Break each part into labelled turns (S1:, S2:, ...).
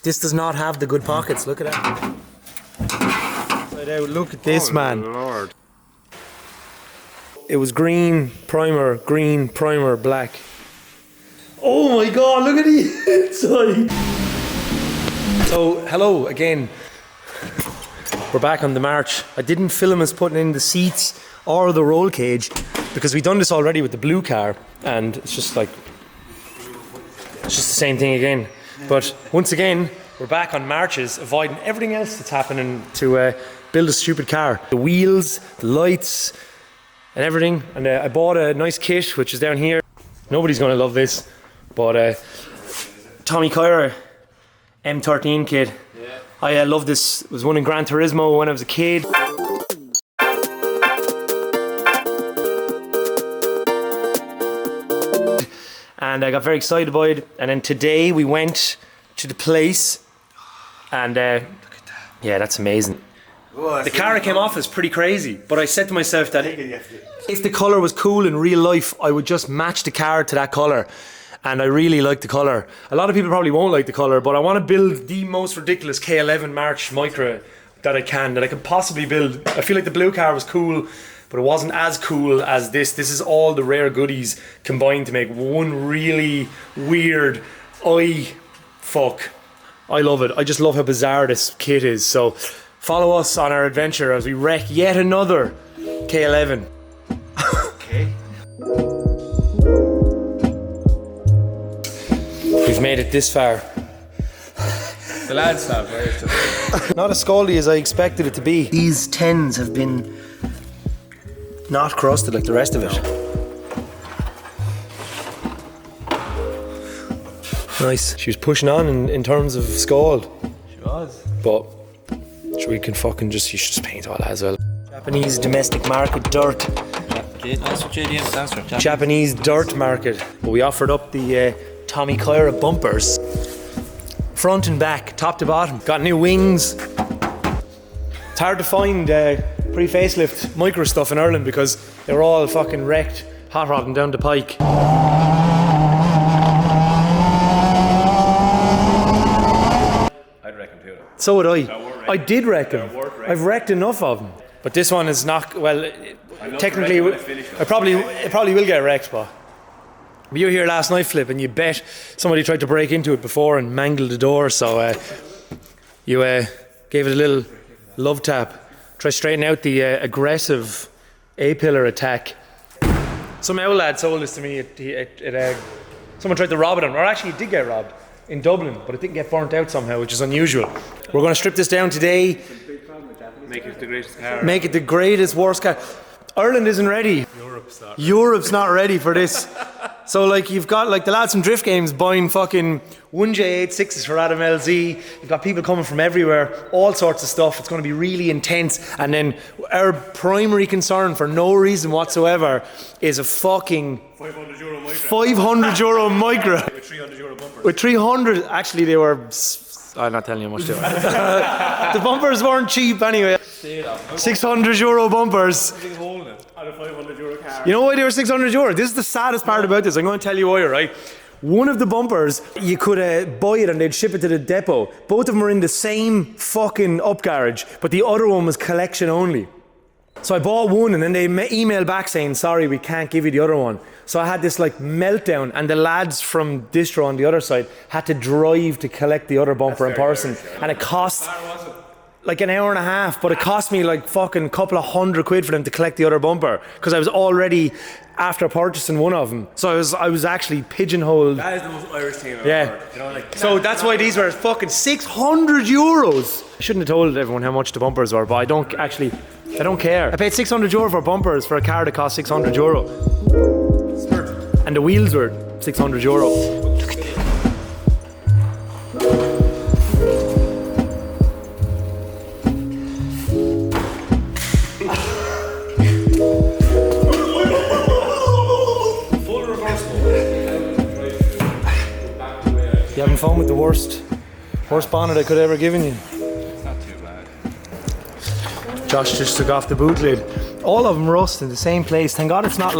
S1: This does not have the good pockets. Look at that. Look at this, man.
S2: Lord.
S1: It was green primer, black. Oh my god, look at the inside. So, hello again. We're back on the march. I didn't film us putting in the seats or the roll cage because we've done this already with the blue car, and it's just like, it's just the same thing again. But once again, we're back on marches, avoiding everything else that's happening to build a stupid car. The wheels, the lights, and everything. And I bought a nice kit, which is down here. Nobody's gonna love this, but Tommy Kyra M13 kit. Yeah. I love this. It was one in Gran Turismo when I was a kid. And I got very excited about it. And then today we went to the place, and look at that. Yeah, that's amazing. Whoa, the car it came off is pretty crazy, but I said to myself that if the colour was cool in real life, I would just match the car to that colour. And I really like the colour. A lot of people probably won't like the colour, but I want to build the most ridiculous K11 March Micra that I can possibly build. I feel like the blue car was cool, but it wasn't as cool as this. This is all the rare goodies combined to make one really weird fuck. I love it. I just love how bizarre this kit is. So follow us on our adventure as we wreck yet another K11. Okay. We've made it this far.
S2: The lads have, right?
S1: Not as scaldy as I expected it to be. These 10s have been not crusted like the rest of it. Nice. She was pushing on in terms of scald.
S2: She was.
S1: But we can fucking you should just paint all that as well. Japanese domestic market dirt.
S2: That's what JDM stands for.
S1: Japanese dirt market. But we offered up the Tommy Kyra bumpers. Front and back, top to bottom. Got new wings. It's hard to find pre-facelift micro stuff in Ireland because they were all fucking wrecked, hot rodding down the pike.
S2: I'd reckon too.
S1: So would I. I did wreck them. I've wrecked enough of them. But this one is not, well, technically, it probably will get wrecked, but you were here last night, Flip, and you bet somebody tried to break into it before and mangled the door, so you gave it a little love tap. Try straightening out the aggressive A-pillar attack. Some old lad sold this to me. Someone tried to rob it on, or actually it did get robbed in Dublin, but it didn't get burnt out somehow, which is unusual. We're going to strip this down today.
S2: Make it the greatest car.
S1: Make it the greatest, worst car. Ireland isn't ready. Europe's not ready for this. So like you've got like the lads from Drift Games buying fucking 1J86s for Adam LZ. You've got people coming from everywhere, all sorts of stuff. It's going to be really intense. And then our primary concern for no reason whatsoever is a fucking
S2: €500 Micra.
S1: 500 euro Micra.
S2: With 300 euro bumpers.
S1: With 300, actually they were, I'm not telling you how much they were. The bumpers weren't cheap anyway. 600 euro bumpers.
S2: On a 500 euro car.
S1: You know why they were 600 euro? This is the saddest part about this. I'm going to tell you why, right? One of the bumpers, you could buy it and they'd ship it to the depot. Both of them were in the same fucking up garage, but the other one was collection only. So I bought one and then they emailed back saying, sorry, we can't give you the other one. So I had this like meltdown, and the lads from Distro on the other side had to drive to collect the other bumper in person. And it cost like an hour and a half, but it cost me like fucking couple of £100 for them to collect the other bumper because I was already after purchasing one of them. So I was actually pigeonholed.
S2: That is the most Irish thing I've ever heard. You know, like,
S1: so that's why these were fucking 600 euros. I shouldn't have told everyone how much the bumpers were, but I don't care. I paid 600 euro for bumpers for a car that cost 600 euro.
S2: Smart.
S1: And the wheels were 600 euro. Look at that. You having fun with the worst bonnet I could have ever given you?
S2: It's not too bad.
S1: Josh just took off the boot lid. All of them rust in the same place. Thank God it's not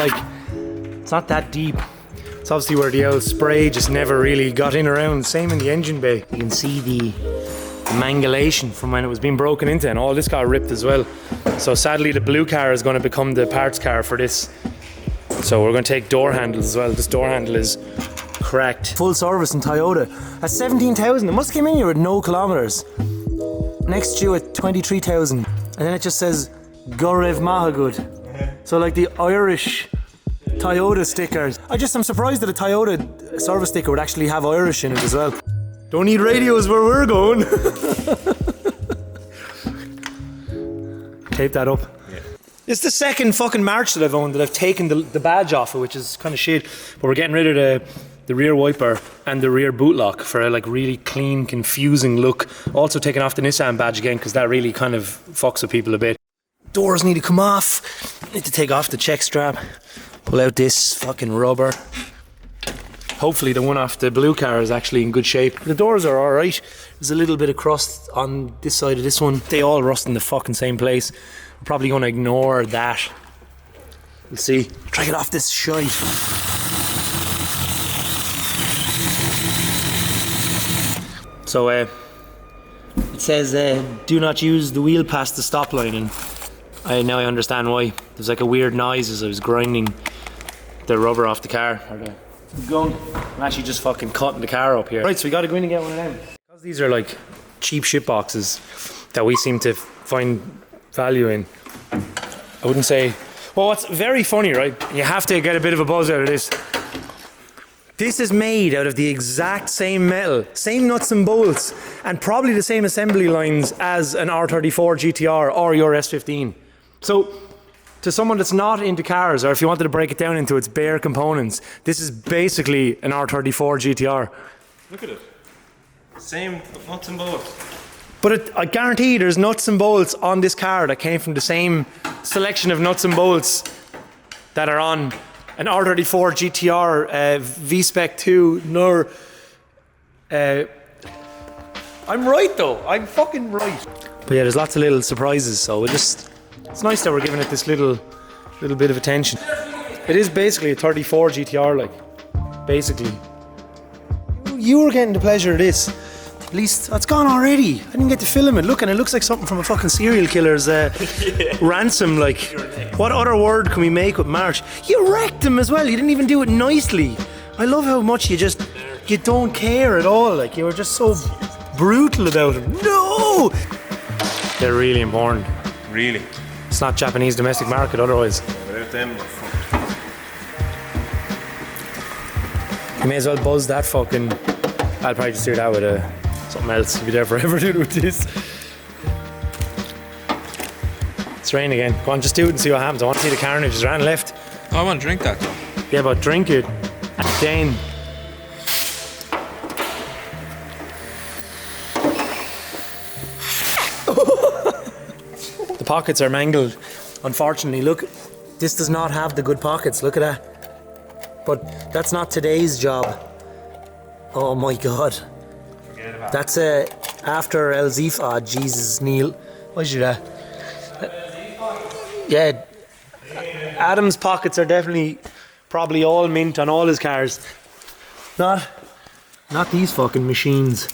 S1: that deep. It's obviously where the old spray just never really got in around. Same in the engine bay. You can see the mangulation from when it was being broken into, and all this got ripped as well. So sadly the blue car is going to become the parts car for this. So we're going to take door handles as well. This door handle is cracked. Full service in Toyota at 17,000. It must have came in here with no kilometers. Next due at 23,000, and then it just says Gorev Mahagud. So like the Irish Toyota stickers. I'm surprised that a Toyota service sticker would actually have Irish in it as well. Don't need radios where we're going. Tape that up. Yeah. It's the second fucking March that I've owned that I've taken the badge off it, which is kind of shit. But we're getting rid of the rear wiper and the rear boot lock for a like really clean, confusing look. Also taking off the Nissan badge again because that really kind of fucks with people a bit. Doors need to come off. Need to take off the check strap. Pull out this fucking rubber. Hopefully the one off the blue car is actually in good shape. The doors are alright. There's a little bit of crust on this side of this one. They all rust in the fucking same place. We're probably going to ignore that. We'll see. Try to get off this shite. So it says do not use the wheel past the stop line, and now I understand why. There's like a weird noise as I was grinding the rubber off the car, or the gun. I'm actually just fucking cutting the car up here. Right, so we gotta go in and get one of them. Because these are like cheap shit boxes that we seem to find value in. I wouldn't say, well, what's very funny, right? You have to get a bit of a buzz out of this. This is made out of the exact same metal, same nuts and bolts, and probably the same assembly lines as an R34 GTR or your S15. So, to someone that's not into cars, or if you wanted to break it down into its bare components, this is basically an R34 GTR.
S2: Look at it. Same nuts and bolts.
S1: But I guarantee there's nuts and bolts on this car that came from the same selection of nuts and bolts that are on an R34 GTR V-Spec 2 nor I'm right though, I'm fucking right. But yeah, there's lots of little surprises, so it's nice that we're giving it this little bit of attention. It is basically a 34 GTR, like, basically. You were getting the pleasure of this. At least, it's gone already. I didn't get to film it. Look, and it looks like something from a fucking serial killer's ransom. Like, what other word can we make with March? You wrecked him as well. You didn't even do it nicely. I love how much you don't care at all. Like, you were just so brutal about it. No! They're really important.
S2: Really?
S1: It's not Japanese domestic market otherwise.
S2: Without them, we're fucked.
S1: You may as well buzz that fucking... I'll probably just do that with something else. You'll be there forever doing with this. It's raining again. Go on, just do it and see what happens. I want to see the carnage. Is there anything left?
S2: Oh, I want to drink that though.
S1: Yeah, but drink it. And then... The pockets are mangled. Unfortunately, look. This does not have the good pockets. Look at that. But that's not today's job. Oh my god.
S2: Forget about
S1: That's after El Zif. Oh, Jesus, Neil. Why'd you do that? Yeah. Adam's pockets are definitely probably all mint on all his cars. Not these fucking machines.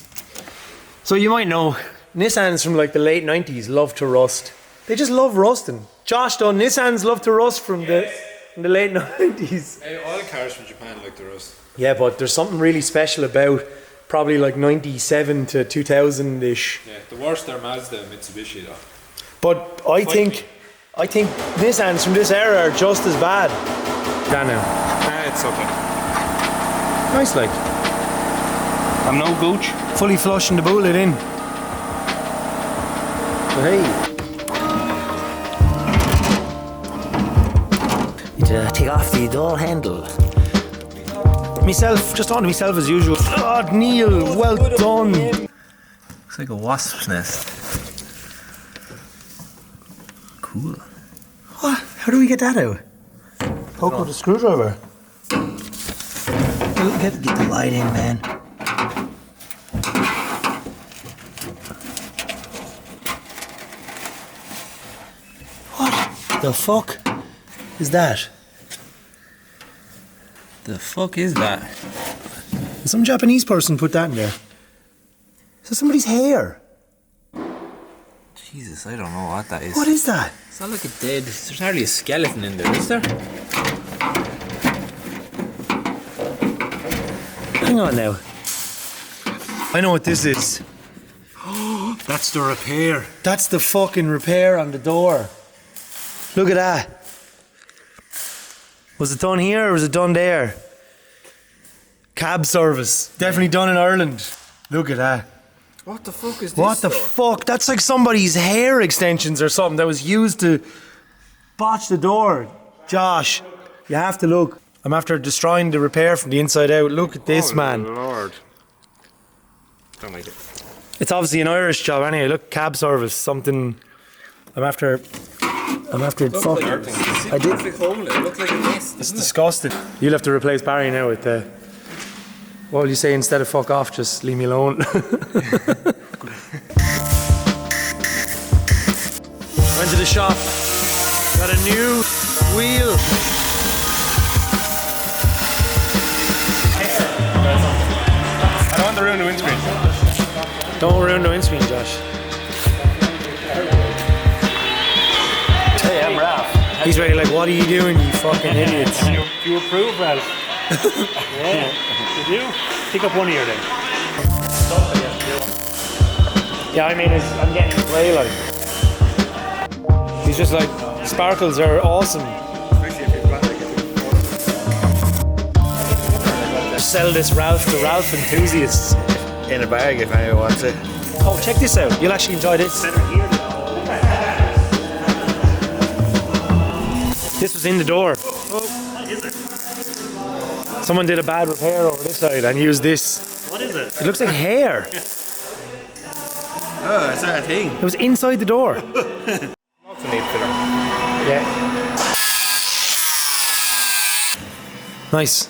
S1: So you might know, Nissans from like the late 90s love to rust. They just love rusting. Josh done Nissans love to rust from the late 90s.
S2: Hey, all the cars from Japan like the rust.
S1: Yeah, but there's something really special about probably like 97 to 2000-ish.
S2: Yeah, the worst are Mazda and Mitsubishi though.
S1: But I think Nissans from this era are just as bad. That now.
S2: It's okay.
S1: Nice, like.
S2: I'm no gooch.
S1: Fully flushing the bullet in. But hey. Need to take off the door handle. Myself, just on to myself as usual. Oh, Neil, well done. Looks like a wasp's nest. Cool. What? How do we get that out? Poke with a screwdriver. Get the light in, man. What the fuck is that?
S3: the fuck is that?
S1: Some Japanese person put that in there. Is that somebody's hair?
S3: Jesus, I don't know what that is.
S1: What is that?
S3: It's not like a dead. There's hardly a skeleton in there, is there?
S1: Hang on now. I know what this is.
S3: That's the repair.
S1: That's the fucking repair on the door. Look at that. Was it done here or was it done there? Cab service. Definitely done in Ireland. Look at that.
S3: What the fuck is this?
S1: What the fuck? That's like somebody's hair extensions or something that was used to botch the door. Josh, you have to look. I'm after destroying the repair from the inside out. Look at this, man.
S2: Lord. Don't like it.
S1: It's obviously an Irish job anyway. Look, cab service, something. I'm after it. Fuck.
S3: I did. Perfect homeless. It looks like a mess.
S1: It's disgusting. You'll have to replace Barry now with the. What will you say instead of fuck off? Just leave me alone. Went to the shop. Got a new wheel.
S2: I don't want to ruin the windscreen.
S1: Don't ruin the windscreen, Josh.
S2: Hey, I'm Ralph.
S1: He's ready like, what are you doing, you fucking idiots?
S4: You approve, Ralph? Yeah, you do? Pick up one of your then.
S1: Yeah, I mean, I'm getting his way, like. He's just like, sparkles are awesome. Sell this Ralph to Ralph enthusiasts.
S3: In a bag if anyone wants it.
S1: Oh, check this out. You'll actually enjoy this. This was in the door. Someone did a bad repair over this side and used this.
S4: What is it?
S1: It looks like hair.
S3: Oh, is that a thing?
S1: It was inside the door. Yeah. Nice.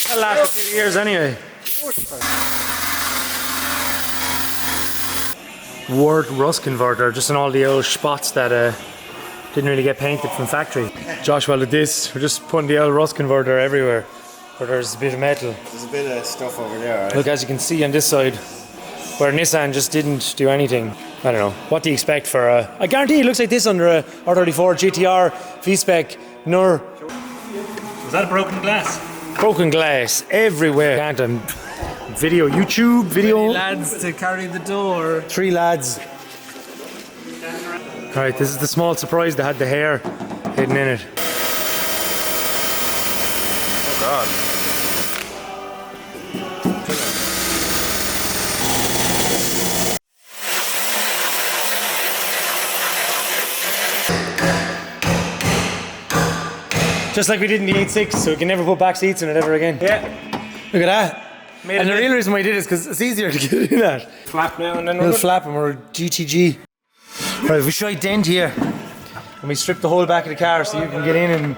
S1: That'll last a few years anyway. Word rust converter, just in all the old spots that didn't really get painted from factory. Josh welded this. We're just putting the old rust converter everywhere where there's a bit of metal.
S3: There's a bit of stuff over there, right?
S1: Look, as you can see on this side, where Nissan just didn't do anything. I don't know. What do you expect for a... I guarantee it looks like this under a R34 GTR V-Spec Nur.
S4: Was that a broken glass?
S1: Broken glass everywhere. Can't video, YouTube, video.
S3: Lads to carry the door.
S1: 3 lads. Alright, this is the small surprise that had the hair hidden in it.
S2: Oh God.
S1: Just like we did in the 8.6, so we can never put back seats in it ever again.
S2: Yeah.
S1: Look at that. And the real reason why I did it is because it's easier to get in that.
S2: Flap now and then.
S1: We'll flap and we're GTG. Right, if we shite dent here, and we strip the whole back of the car so you can get in and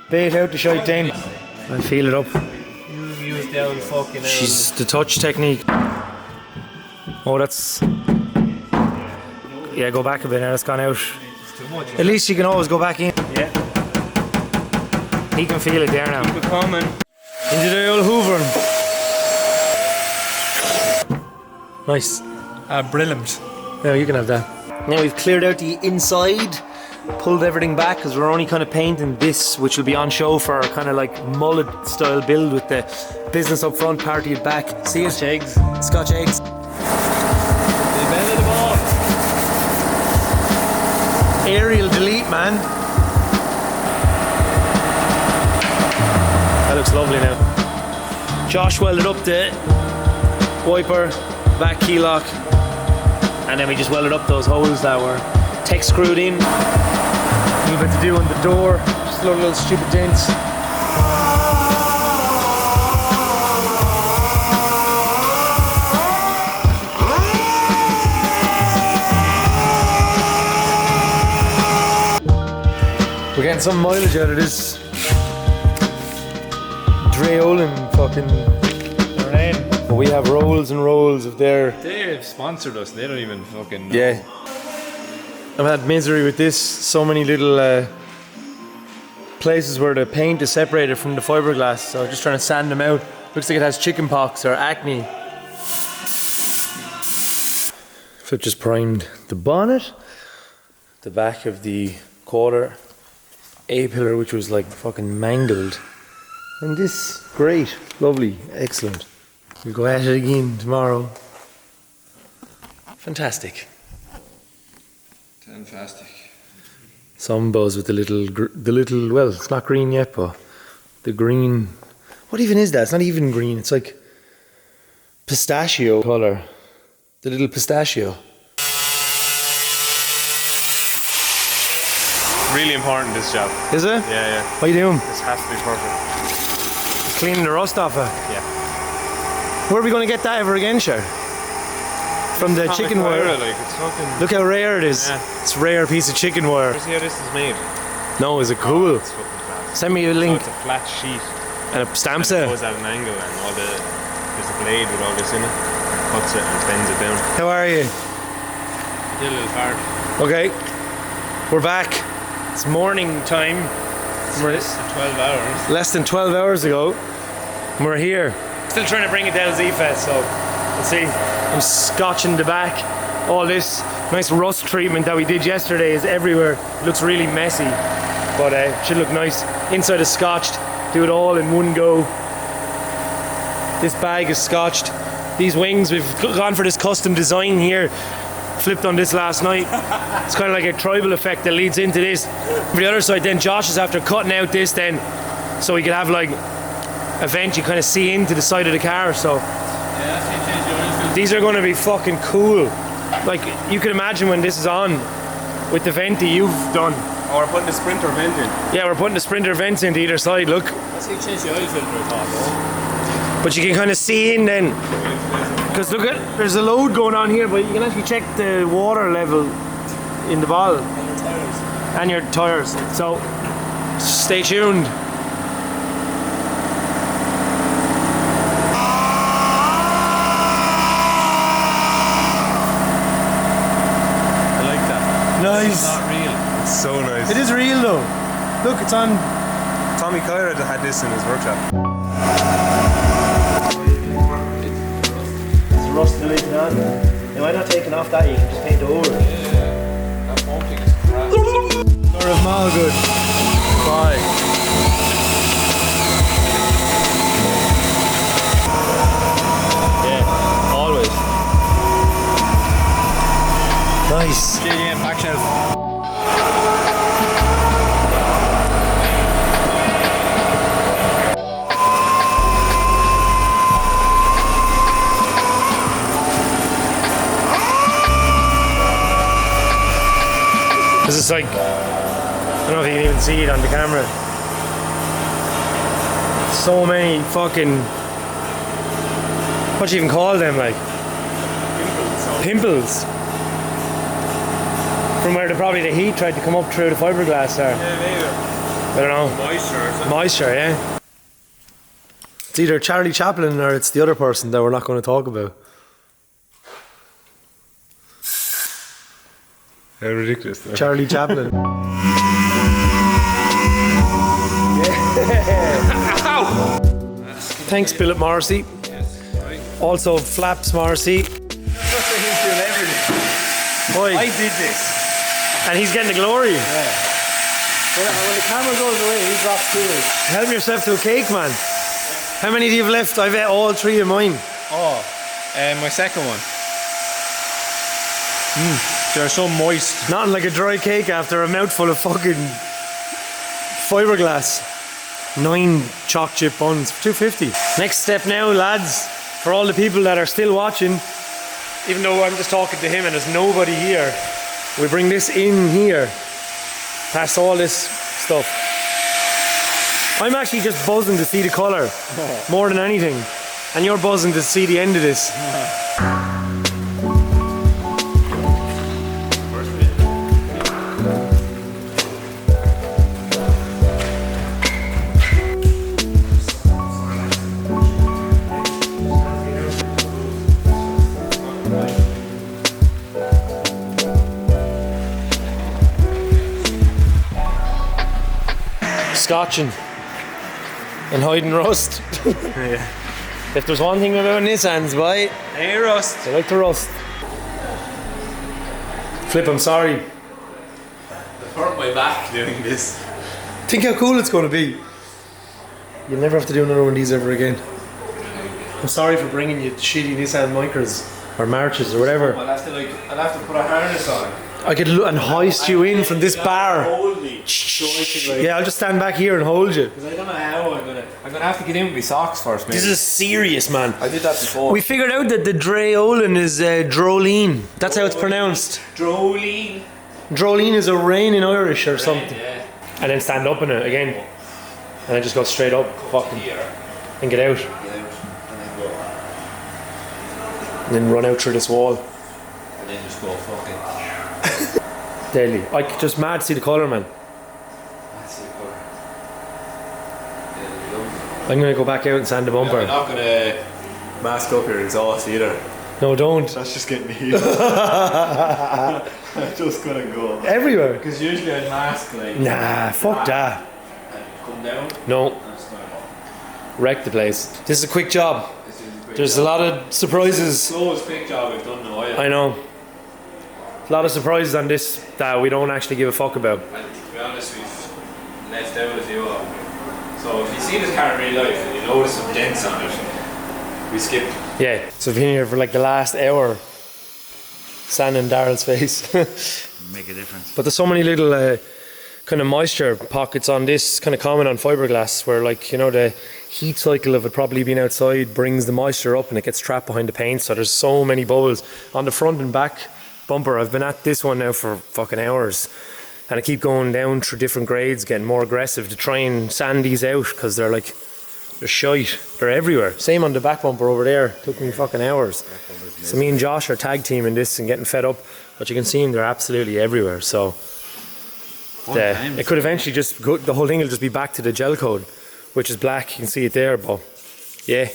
S1: bait out the shite dent and feel it up.
S3: You use the old fucking...
S1: She's the touch technique. Oh, that's... Yeah, go back a bit now, that's gone out. At least you can always go back in.
S2: Yeah.
S1: He can feel it there now.
S2: Keep it coming.
S1: Into the old hoovering. Nice.
S2: Brilliant.
S1: Now you can have that. Now we've cleared out the inside, pulled everything back because we're only kind of painting this, which will be on show for our kind of like mullet style build with the business up front, party at back. See it?
S3: Scotch eggs.
S1: Scotch eggs.
S3: The bell of the ball.
S1: Aerial delete, man. That looks lovely now. Josh welded up the wiper, back key lock, and then we just welded up those holes that were tech screwed in. We've had to do on the door, just little stupid dents. We're getting some mileage out of this Dreolin fucking rain. But we have rolls and rolls of their...
S2: They've sponsored us. They don't even fucking know.
S1: Yeah. I've had misery with this. So many little places where the paint is separated from the fiberglass. So just trying to sand them out. Looks like it has chicken pox or acne. So just primed the bonnet, the back of the quarter A-pillar, which was like fucking mangled. And this, great, lovely, excellent. We'll go at it again tomorrow. Fantastic.
S2: Fantastic.
S1: Some buzz with the little, well, it's not green yet, but the green, what even is that? It's not even green, it's like pistachio colour. The little pistachio.
S2: Really important, this job.
S1: Is it?
S2: Yeah.
S1: What are you doing?
S2: This has to be perfect.
S1: Just cleaning the rust off it.
S2: Yeah.
S1: Where are we going to get that ever again, Sher? From the chicken wire.
S2: Like, it's fucking...
S1: Look how rare it is.
S2: Yeah.
S1: It's a rare piece of chicken wire.
S2: See how this is made?
S1: No, is it cool?
S2: It's fucking class.
S1: Send me a
S2: So
S1: link.
S2: it's a flat sheet.
S1: And it stamps
S2: And it
S1: it.
S2: goes at an angle and all there's a blade with all this in it. Cuts it and bends it down.
S1: How are you?
S2: Did a little hard.
S1: Okay. We're back. It's morning time. We're
S2: Less than 12 hours.
S1: less than 12 hours ago. And we're here. Still trying to bring it down Z-Fest, so let's see. I'm scotching the back. All this nice rust treatment that we did yesterday is everywhere. It looks really messy, but it should look nice. Inside is scotched. Do it all in one go. This bag is scotched. These wings, we've gone for this custom design here. Flipped on this last night. It's kind of like a tribal effect that leads into this. For the other side, then Josh is after cutting out this then, so we could have like a vent you kind of see into the side of the car. So these are going to be fucking cool. Like you can imagine when this is on with the vent that you've done.
S2: Oh, we're putting the Sprinter vent in.
S1: Yeah, we're putting the Sprinter vents into either side. Look,
S3: Let's see, change the oil filter, I thought,
S1: but you can kind of see in then. Because look at, there's a load going on here, but you can actually check the water level in the bottle. And your tyres. So, stay tuned.
S2: I like that.
S1: Nice.
S3: It's not real.
S2: It's so nice.
S1: It is real though. Look, it's on.
S2: Tommy Kyra had this in his workshop.
S1: It's rust deleted on. Now I'm not taking off that, you can just paint over.
S3: That foam thing is crap.
S1: Or of Mal good. Bye. Yeah, always. Nice.
S3: Yeah, back shelf.
S1: This is like, I don't know if you can even see it on the camera. So many fucking, what do you even call them, like? Pimples. From where probably the heat tried to come up through the fiberglass there.
S2: Yeah, maybe.
S1: I don't know.
S2: Moisture or something.
S1: Moisture, yeah. It's either Charlie Chaplin or it's the other person that we're not going to talk about.
S2: How ridiculous. Though.
S1: Charlie Chaplin. Thanks, Philip Morrissey. Also, Flaps Morrissey. Boy,
S2: I did this.
S1: and he's getting the glory.
S3: When the camera goes away, he drops tools.
S1: Help yourself to a cake, man. How many do you have left? I've ate all three of mine.
S3: Oh, my second one. They're so moist.
S1: Nothing like a dry cake after a mouthful of fucking fiberglass. 9 choc chip buns for $2.50. Next step now, lads, for all the people that are still watching, even though I'm just talking to him and there's nobody here, we bring this in here, past all this stuff. I'm actually just buzzing to see the colour more than anything, and you're buzzing to see the end of this. scotching and hiding rust.
S2: Yeah.
S1: If there's one thing about Nissans, boy,
S2: Hey, Rust.
S1: they like to rust. Flip, I'm sorry.
S2: Hurt my back doing this.
S1: Think how cool it's going to be. You'll never have to do another one of these ever again. I'm sorry for bringing you shitty Nissan Micras or Marches or whatever.
S2: I'll have to put a harness on.
S1: I could and hoist you in from this bar.
S2: Hold me. So I can, like,
S1: Yeah, I'll just stand back here and hold you.
S2: because I don't know how I'm gonna have to get in with my socks first, maybe.
S1: This is serious, man.
S2: I did that before.
S1: We figured out that the Dreolin is Droline. That's how it's pronounced.
S2: Droline.
S1: Droline is a rain in Irish or something.
S2: Yeah.
S1: And then stand up in it again. And then just go straight up, fucking,
S2: Here.
S1: and get out.
S2: Get out. And then go.
S1: And then run out through this wall.
S2: And then just go fucking.
S1: Deadly. I could just mad see the colour, man.
S2: That's the colour. Yeah, lovely.
S1: I'm gonna go back out and sand the
S2: I'm
S1: bumper.
S2: not gonna mask up your exhaust either.
S1: No, don't.
S2: That's just getting me. I'm just gonna go.
S1: Everywhere.
S2: Because usually I'd mask like.
S1: Nah, fuck that.
S2: And come down.
S1: No,
S2: And it's gonna go.
S1: wreck the place. This is a quick job.
S2: This is a quick
S1: There's
S2: job.
S1: a lot of surprises.
S2: Slowest quick job we've done in a while.
S1: I know. A lot of surprises on this that we don't actually give a fuck about.
S2: And to be honest, we've left out a few of them. So if you see this car in real life and you notice some dents on it, we skipped.
S1: Yeah, so we've been here for like the last hour sanding Daryl's face.
S5: Make a difference.
S1: But there's so many little kind of moisture pockets on this, kind of common on fiberglass, where, like, you know, the heat cycle of it probably being outside brings the moisture up and it gets trapped behind the paint. So there's so many bubbles on the front and back bumper. I've been at this one now for fucking hours, and I keep going down through different grades, getting more aggressive to try and sand these out, because they're shite. They're everywhere. Same on the back bumper over there. Took me fucking hours. So me and Josh are tag teaming this and getting fed up. But you can see them, they're absolutely everywhere. So it could eventually just go, the whole thing will just be back to the gel code, which is black. You can see it there. But yeah,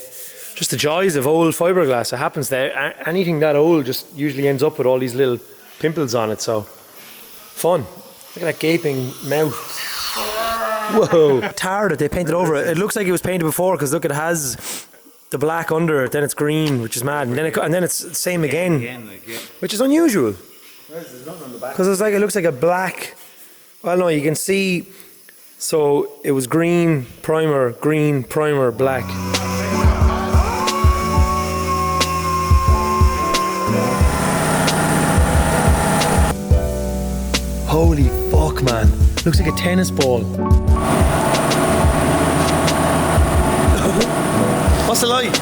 S1: just the joys of old fiberglass. It happens there. Anything that old just usually ends up with all these little pimples on it. So fun. Look at that gaping mouth. Whoa. Tar that they painted over it. It looks like it was painted before, because look, it has the black under it, then it's green, which is mad, and then it's the same again, which is unusual. Because it looks like a black. Well, no, you can see. So it was green primer, black. Holy fuck, man. Looks like a tennis ball. What's the light?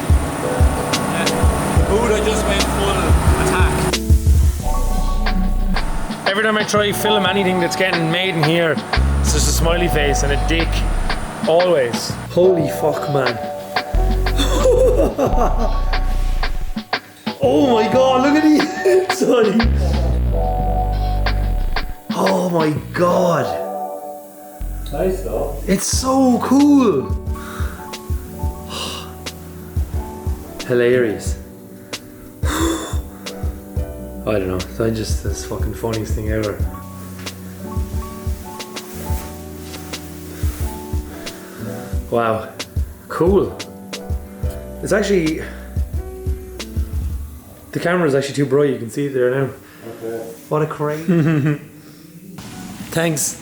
S2: Buddha just went full attack.
S1: Every time I try film anything that's getting made in here, it's just a smiley face and a dick. Always. Holy fuck, man. Oh my god, look at the inside. Oh my god.
S4: Nice though.
S1: It's so cool. Hilarious. I don't know. That's the fucking funniest thing ever. Wow. Cool. It's actually, the camera is actually too bright. You can see it there now.
S3: Okay.
S1: What a crane. Thanks.